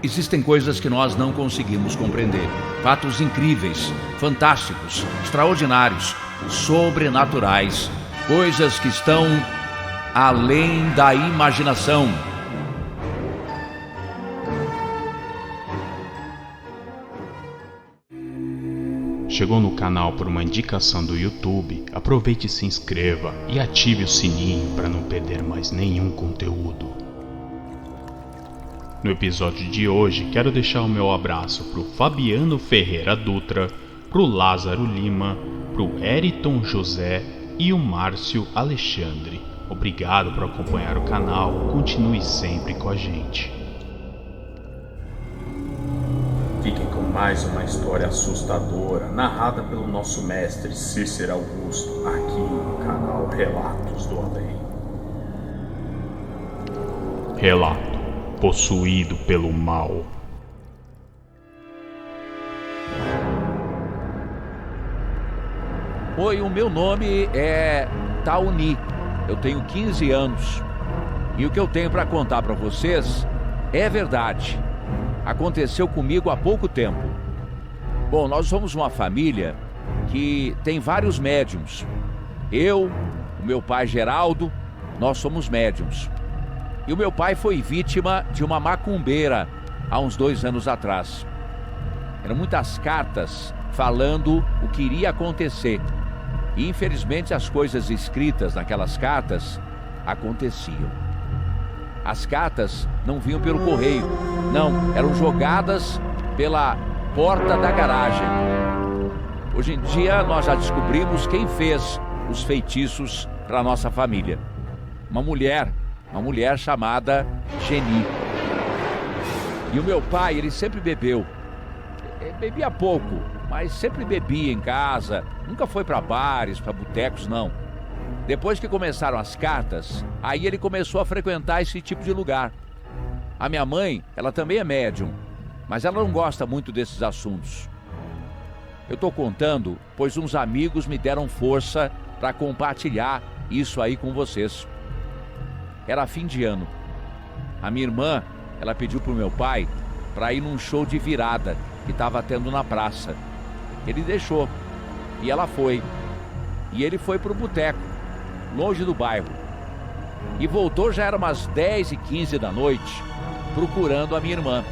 Existem coisas que nós não conseguimos compreender. Fatos incríveis, fantásticos, extraordinários, sobrenaturais. Coisas que estão além da imaginação. Chegou no canal por uma indicação do YouTube? Aproveite e se inscreva e ative o sininho para não perder mais nenhum conteúdo. No episódio de hoje, quero deixar o meu abraço pro Fabiano Ferreira Dutra, pro Lázaro Lima, pro Eriton José e o Márcio Alexandre. Obrigado por acompanhar o canal, continue sempre com a gente. Fiquem com mais uma história assustadora, narrada pelo nosso mestre Cícero Augusto, aqui no canal Relatos do Além. Relato: possuído pelo mal. Oi, o meu nome é Tauni. Eu tenho 15 anos. E o que eu tenho para contar para vocês é verdade. Aconteceu comigo há pouco tempo. Bom, nós somos uma família que tem vários médiums. Eu, o meu pai Geraldo, nós somos médiums. E o meu pai foi vítima de uma macumbeira há uns 2 anos atrás. Eram muitas cartas falando o que iria acontecer. E infelizmente as coisas escritas naquelas cartas aconteciam. As cartas não vinham pelo correio, não, eram jogadas pela porta da garagem. Hoje em dia nós já descobrimos quem fez os feitiços para a nossa família. Uma mulher chamada Geni. E o meu pai, ele sempre bebeu. Bebia pouco, mas sempre bebia em casa. Nunca foi para bares, para botecos, não. Depois que começaram as cartas, aí ele começou a frequentar esse tipo de lugar. A minha mãe, ela também é médium, mas ela não gosta muito desses assuntos. Eu tô contando, pois uns amigos me deram força para compartilhar isso aí com vocês. Era fim de ano. A minha irmã, ela pediu pro meu pai para ir num show de virada que estava tendo na praça. Ele deixou e ela foi. E ele foi pro boteco, longe do bairro. E voltou, já era umas 10h15 da noite, procurando a minha irmã.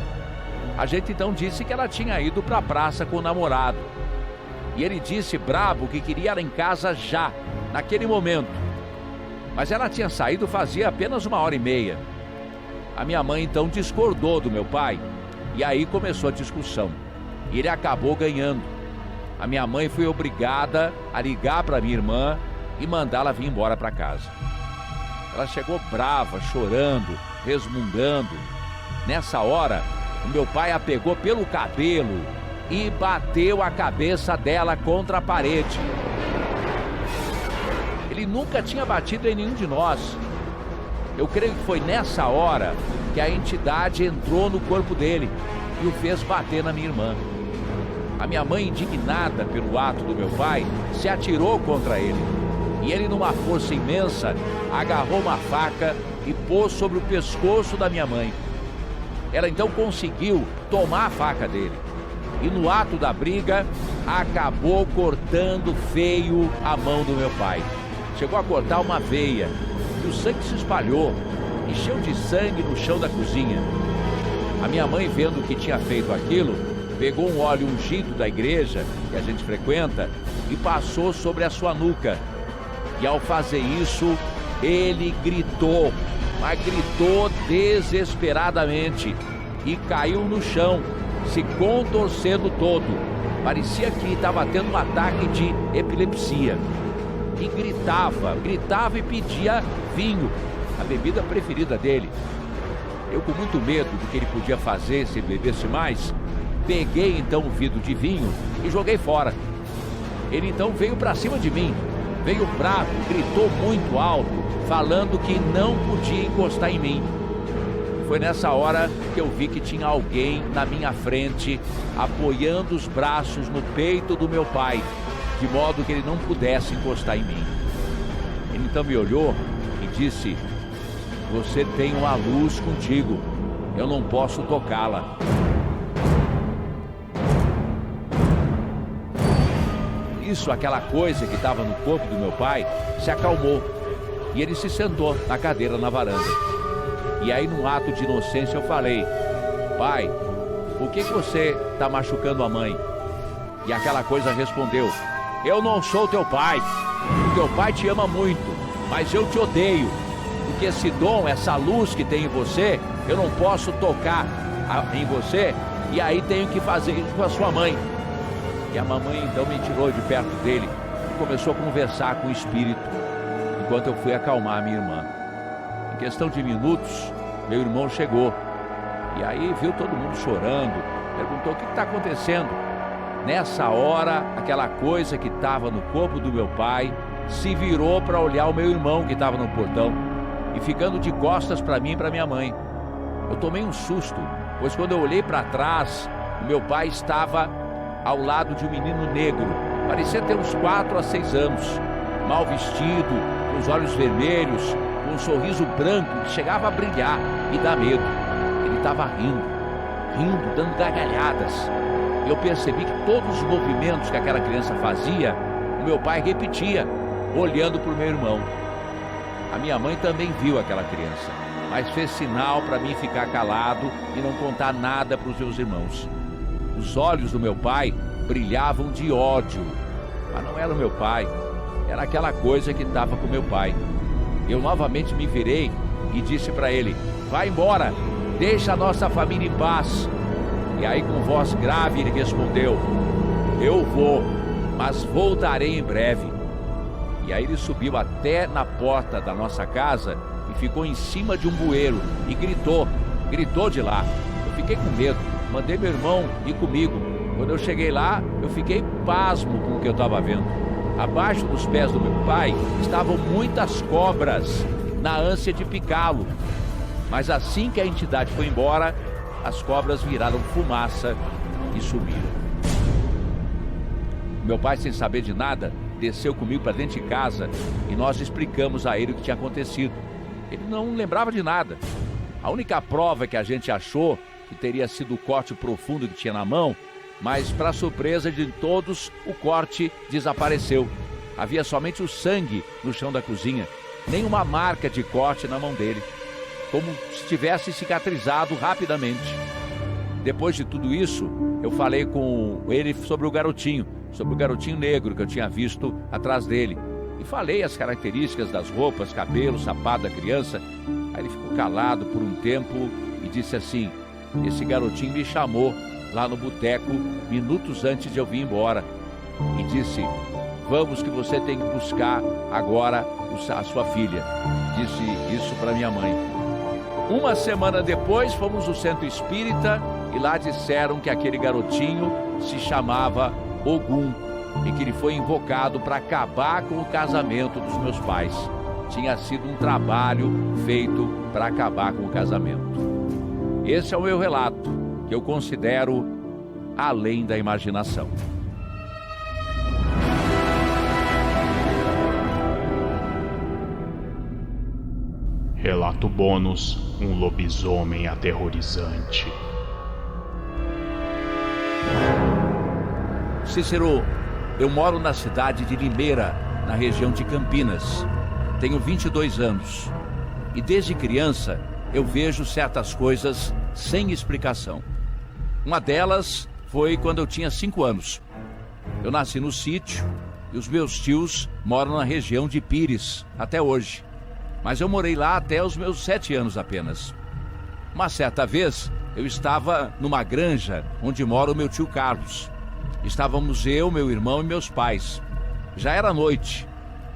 A gente então disse que ela tinha ido para a praça com o namorado. E ele disse brabo que queria ela em casa já, naquele momento. Mas ela tinha saído fazia apenas 1h30. A minha mãe então discordou do meu pai. E aí começou a discussão. E ele acabou ganhando. A minha mãe foi obrigada a ligar para minha irmã e mandá-la vir embora para casa. Ela chegou brava, chorando, resmungando. Nessa hora, o meu pai a pegou pelo cabelo e bateu a cabeça dela contra a parede. Ele nunca tinha batido em nenhum de nós. Eu creio que foi nessa hora que a entidade entrou no corpo dele e o fez bater na minha irmã. A minha mãe, indignada pelo ato do meu pai, se atirou contra ele. E ele, numa força imensa, agarrou uma faca e pôs sobre o pescoço da minha mãe. Ela então conseguiu tomar a faca dele. E no ato da briga, acabou cortando feio a mão do meu pai. Chegou a cortar uma veia. E o sangue se espalhou, encheu de sangue no chão da cozinha. A minha mãe, vendo que tinha feito aquilo, pegou um óleo ungido da igreja, que a gente frequenta, e passou sobre a sua nuca. E ao fazer isso, ele gritou, mas gritou desesperadamente, e caiu no chão, se contorcendo todo. Parecia que estava tendo um ataque de epilepsia. E gritava e pedia vinho, a bebida preferida dele. Eu, com muito medo do que ele podia fazer se ele bebesse mais, peguei então o vidro de vinho e joguei fora. Ele então veio para cima de mim, veio bravo, gritou muito alto, falando que não podia encostar em mim. Foi nessa hora que eu vi que tinha alguém na minha frente, apoiando os braços no peito do meu pai, de modo que ele não pudesse encostar em mim. Ele então me olhou e disse: "Você tem uma luz contigo." eu não posso tocá-la. Isso, aquela coisa que estava no corpo do meu pai, se acalmou. E ele se sentou na cadeira na varanda. E aí, num ato de inocência, eu falei: pai, por que você está machucando a mãe? E aquela coisa respondeu: eu não sou teu pai. O teu pai te ama muito, mas eu te odeio. Porque esse dom, essa luz que tem em você, eu não posso tocar em você. E aí tenho que fazer isso com a sua mãe. E a mamãe então me tirou de perto dele e começou a conversar com o espírito, enquanto eu fui acalmar a minha irmã. Em questão de minutos, meu irmão chegou. E aí viu todo mundo chorando, perguntou: o que está acontecendo? Nessa hora, aquela coisa que estava no corpo do meu pai se virou para olhar o meu irmão que estava no portão e ficando de costas para mim e para minha mãe. Eu tomei um susto, pois quando eu olhei para trás, o meu pai estava ao lado de um menino negro, parecia ter uns 4 a 6 anos, mal vestido, com os olhos vermelhos, com um sorriso branco que chegava a brilhar e dar medo. Ele estava rindo, dando gargalhadas. Eu percebi que todos os movimentos que aquela criança fazia, o meu pai repetia, olhando para o meu irmão. A minha mãe também viu aquela criança, mas fez sinal para mim ficar calado e não contar nada para os meus irmãos. Os olhos do meu pai brilhavam de ódio, mas não era o meu pai, era aquela coisa que estava com meu pai. Eu novamente me virei e disse para ele: vai embora, deixa a nossa família em paz. E aí, com voz grave, ele respondeu: eu vou, mas voltarei em breve. E aí ele subiu até na porta da nossa casa e ficou em cima de um bueiro e gritou de lá. Eu fiquei com medo, mandei meu irmão ir comigo. Quando eu cheguei lá, eu fiquei pasmo com o que eu estava vendo. Abaixo dos pés do meu pai estavam muitas cobras, na ânsia de picá-lo. Mas assim que a entidade foi embora, as cobras viraram fumaça e sumiram. Meu pai, sem saber de nada, desceu comigo para dentro de casa e nós explicamos a ele o que tinha acontecido. Ele não lembrava de nada. A única prova que a gente achou que teria sido o corte profundo que tinha na mão, mas para surpresa de todos, o corte desapareceu. Havia somente o sangue no chão da cozinha, nenhuma marca de corte na mão dele, como se tivesse cicatrizado rapidamente. Depois de tudo isso, eu falei com ele sobre o garotinho negro que eu tinha visto atrás dele. E falei as características das roupas, cabelo, sapato da criança. Aí ele ficou calado por um tempo e disse assim: esse garotinho me chamou lá no boteco minutos antes de eu vir embora e disse: vamos que você tem que buscar agora a sua filha. Disse isso para minha mãe. Uma semana depois fomos no centro espírita e lá disseram que aquele garotinho se chamava Ogum e que ele foi invocado para acabar com o casamento dos meus pais. Tinha sido um trabalho feito para acabar com o casamento. Esse é o meu relato, que eu considero além da imaginação. Relato bônus: um lobisomem aterrorizante. Cícero, eu moro na cidade de Limeira, na região de Campinas. Tenho 22 anos e desde criança eu vejo certas coisas sem explicação. Uma delas foi quando eu tinha 5 anos. Eu nasci no sítio e os meus tios moram na região de Pires até hoje. Mas eu morei lá até os meus 7 anos apenas. Uma certa vez eu estava numa granja onde mora o meu tio Carlos. Estávamos eu, meu irmão e meus pais. Já era noite.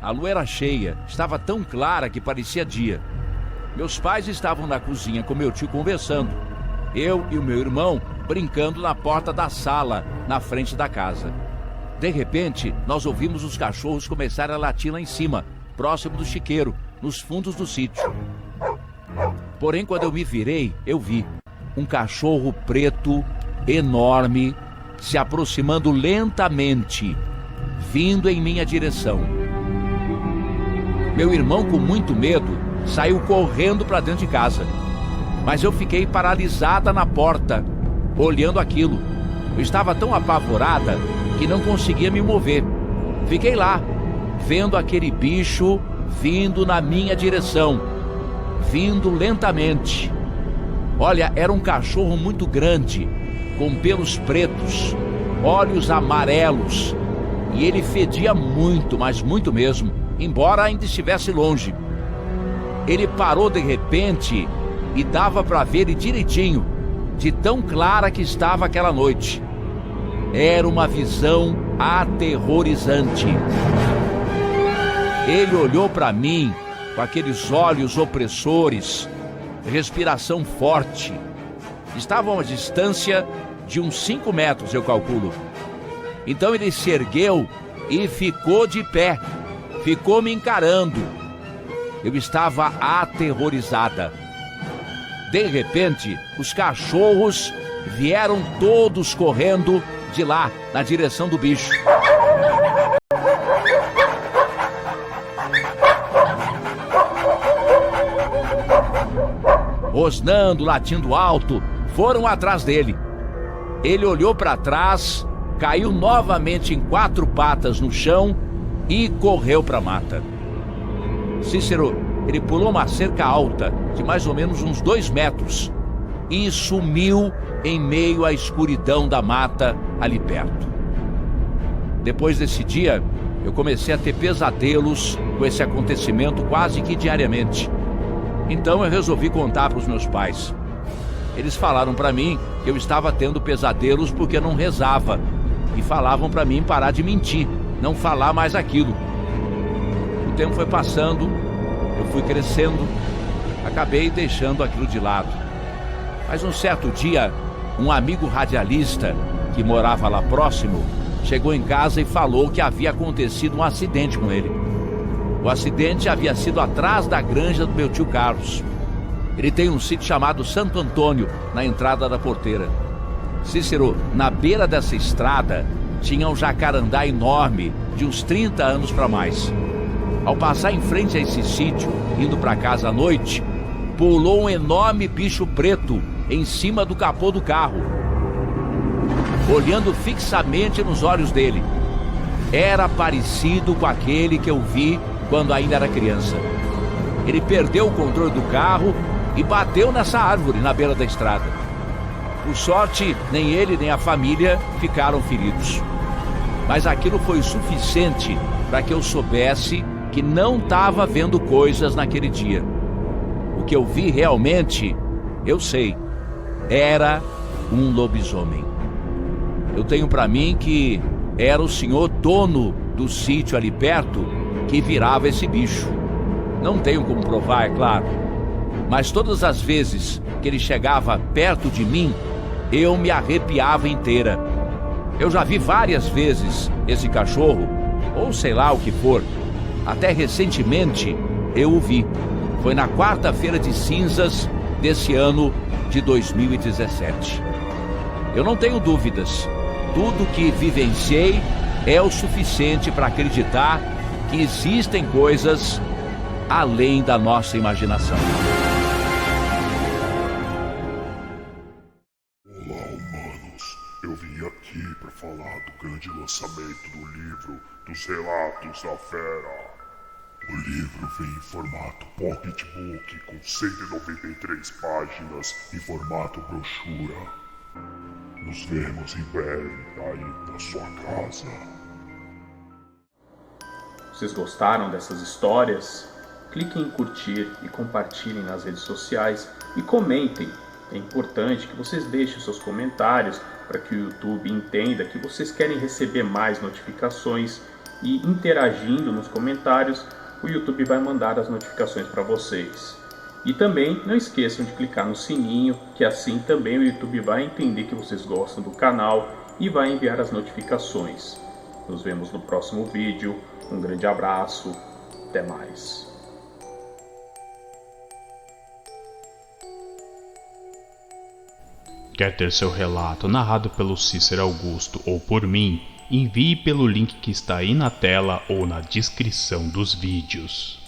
A lua era cheia, estava tão clara que parecia dia. Meus pais estavam na cozinha com meu tio conversando. Eu e o meu irmão brincando na porta da sala, na frente da casa. De repente, nós ouvimos os cachorros começarem a latir lá em cima, próximo do chiqueiro, nos fundos do sítio. Porém, quando eu me virei, eu vi um cachorro preto, enorme, se aproximando lentamente, vindo em minha direção. Meu irmão, com muito medo, saiu correndo para dentro de casa. mas eu fiquei paralisada na porta, olhando aquilo. Eu estava tão apavorada que não conseguia me mover. Fiquei lá, vendo aquele bicho vindo na minha direção, vindo lentamente. Olha, era um cachorro muito grande, com pelos pretos, olhos amarelos, e ele fedia muito, mas muito mesmo, embora ainda estivesse longe. Ele parou de repente e dava para ver ele direitinho, de tão clara que estava aquela noite. Era uma visão aterrorizante. Ele olhou para mim com aqueles olhos opressores, respiração forte. Estava a uma distância de uns 5 metros, eu calculo. Então ele se ergueu e ficou de pé, ficou me encarando. Eu estava aterrorizada. De repente, os cachorros vieram todos correndo de lá, na direção do bicho. Rosnando, latindo alto, foram atrás dele. Ele olhou para trás, caiu novamente em 4 patas no chão e correu para a mata. Cícero, ele pulou uma cerca alta de mais ou menos uns 2 metros e sumiu em meio à escuridão da mata ali perto. Depois desse dia, eu comecei a ter pesadelos com esse acontecimento quase que diariamente. Então eu resolvi contar para os meus pais. Eles falaram para mim que eu estava tendo pesadelos porque não rezava e falavam para mim parar de mentir, não falar mais aquilo. O tempo foi passando, eu fui crescendo, acabei deixando aquilo de lado. Mas um certo dia, um amigo radialista que morava lá próximo chegou em casa e falou que havia acontecido um acidente com ele. O acidente havia sido atrás da granja do meu tio Carlos. Ele tem um sítio chamado Santo Antônio, na entrada da porteira. Cícero, na beira dessa estrada, tinha um jacarandá enorme, de uns 30 anos para mais. Ao passar em frente a esse sítio, indo para casa à noite, pulou um enorme bicho preto em cima do capô do carro, olhando fixamente nos olhos dele. Era parecido com aquele que eu vi quando ainda era criança. Ele perdeu o controle do carro e bateu nessa árvore na beira da estrada. Por sorte, nem ele nem a família ficaram feridos. Mas aquilo foi suficiente para que eu soubesse que não estava vendo coisas naquele dia. O que eu vi realmente, eu sei, era um lobisomem. Eu tenho para mim que era o senhor dono do sítio ali perto que virava esse bicho. Não tenho como provar, é claro, mas todas as vezes que ele chegava perto de mim, eu me arrepiava inteira. Eu já vi várias vezes esse cachorro, ou sei lá o que for. Até recentemente eu o vi. Foi na quarta-feira de cinzas desse ano de 2017. Eu não tenho dúvidas. Tudo que vivenciei é o suficiente para acreditar que existem coisas além da nossa imaginação. Olá, humanos. Eu vim aqui para falar do grande lançamento do livro dos Relatos da Fera. O livro vem em formato pocketbook com 193 páginas em formato brochura. Nos vemos em breve aí na sua casa. Vocês gostaram dessas histórias? Cliquem em curtir e compartilhem nas redes sociais e comentem. É importante que vocês deixem seus comentários para que o YouTube entenda que vocês querem receber mais notificações e interagindo nos comentários, o YouTube vai mandar as notificações para vocês. E também não esqueçam de clicar no sininho, que assim também o YouTube vai entender que vocês gostam do canal e vai enviar as notificações. Nos vemos no próximo vídeo. Um grande abraço. Até mais. Quer ter seu relato narrado pelo Cícero Augusto ou por mim? Envie pelo link que está aí na tela ou na descrição dos vídeos.